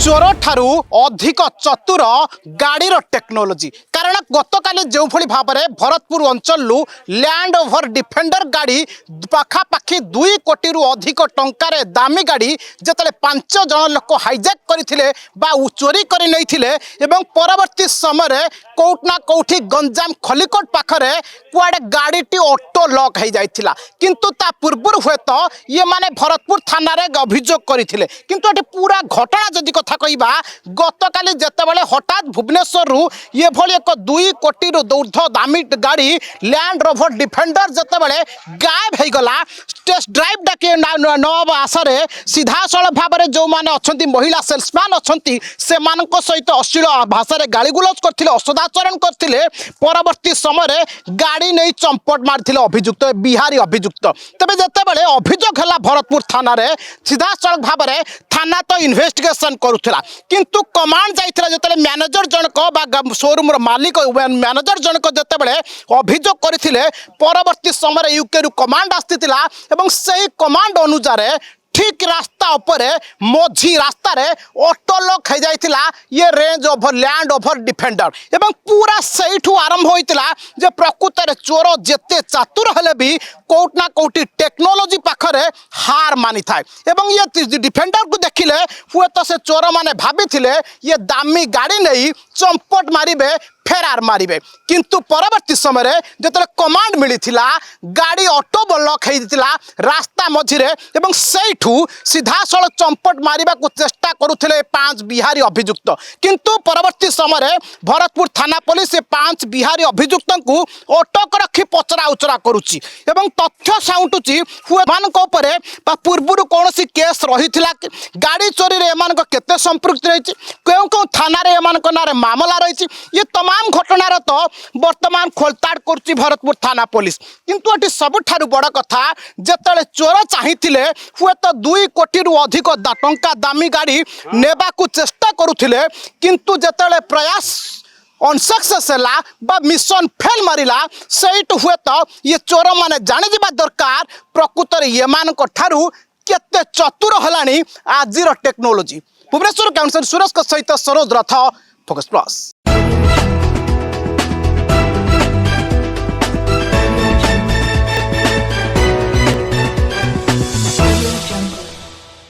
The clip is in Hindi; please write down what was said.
चोर ठारू अधिक चतुर गाड़ीर टेक्नोलोजी कारण गतकाली जो भली भाव में भरतपुर अंचल लैंड ओवर डिफेंडर गाड़ी पाखापाखि 2 कोटी अधिक टंकार दामी गाड़ी जिते 5 जन लोक हाइजैक करते चोरी कर परवर्ती समय कौटना कौटी गंजाम खलिकोट पाखरे कुआडे गाड़ीटी ऑटो लॉक हो जाइथिला किंतु ता पूर्व हुए तो ये माने भरतपुर थाना रे अभियोग करथिले किंतु एटी पूरा घटना जदि कथा कहबा गतकाली जेतेबेले हठात भुवनेश्वर रु ये भली एक 2 कोटी रु ऊर्ध्व दामी गाड़ी लैंड रोवर डिफेंडर जेतेबेले गायब हो गला टेस्ट ड्राइव डाके नब आशरे सीधा सड़क भाव में जो मैंने अच्छा महिला सेल्समैन अच्छा से सहित अश्लील भाषा में गाड़ीगुलज करते असदाचरण करते परवर्ती समय गाड़ी नहीं चंपट मारी अभियुक्त बिहारी अभियुक्त तेज जितेबाला अभियोग है भरतपुर थाना सीधा सड़क भाव में थाना तो इन्वेस्टिगेशन करूला किंतु कमांड जाइए जो मैनेजर जनक शोरूम मालिक मैनेजर जनक जितेबाला अभियोग करते परवर्ती समय यूके रु कमांड आसाला एवं सही कमांड अनुसार ठीक रास्ता उपरे मझी रास्ता रे ऑटो लॉक हो जाइथिला ये range over land over defender एवं पूरा सहीठू आरंभ होइतिला जे प्रकृत रे चोर जेते चातुर हले भी कोटना कोटी टेक्नोलोजी पाखरे हार मानि थाए एवं ये डिफेंडर को देखिले हुए तो से चोर माने भाबिथिले ये दामी गाड़ी नहीं चंपट मारिबे फेरार मारिबे किंतु परवर्ती समय जो कमांड मिली गाड़ी ऑटो लॉक होता रास्ता मझिरे एवं सहीठू सीधा सड़क चंपट मारिबा को चेष्टा करुथिले 5 बिहारी अभियुक्त किंतु परवर्ती समय भरतपुर थाना पुलिस 5 बिहारी अभियुक्त को अटक रखी पचरा उचरा करुच्ची एवं तथ्य साउंटुची हुए पूर्व कौन केस रही गाड़ी चोरी एमान केते संपृक्ति रही क्यों क्यों थाना ना मामला रही ये तमाम घटनार तो वर्तमान खोलताड़ कर भरतपुर थाना पुलिस किंतु ये सबुठारु बड़ कथा जिते चोर चाहिए हुए तो 2 कोटी रु अधिक टंका दामी गाड़ी नेबा को चेष्टा करुथिले किंतु जिते प्रयास अनसक्सेस है मिशन फेल मारिला सहित हुए तो ये चोर माने जानी जा दरकार प्रकृत ये ठारू केते चतुर हलानी आजिर टेक्नोलोजी। भुवनेश्वर काउंसिल सुरेश सहित सरोज रथ फोकस प्लस।